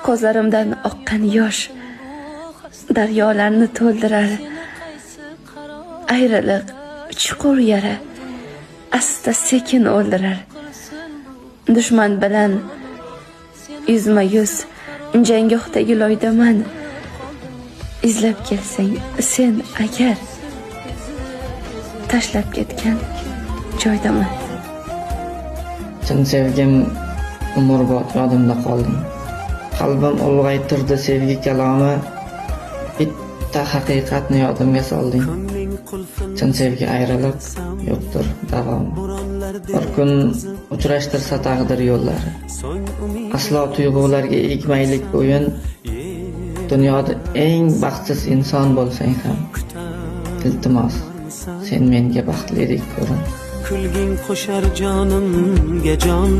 ko'zlarimdan oqqan yosh daryolarni to'ldirar. Ayriliq chuqur yara asta sekin o'ldirar. Dushman bilan yuzma yuz janggohdagi loydaman. Izlab kelsang sen agar tashlab ketgan joydaman. Chin sevgim umrbod yodimda qolding. Qalbim ulg'aytirdi sevgi kalomi, bitta haqiqatni yodimga solding. Chin sevgi ayriliq yo'qdir davomi. Bir kun uchrashtirsa taqdir yo'llari. Aslo tuyg'ularga egmaylik o'yin. Dunyoda eng baxtsiz inson bo'lsang ham, iltimos sen menga baxtlilik ko'rin. Kulging qo'shar jonimga jon.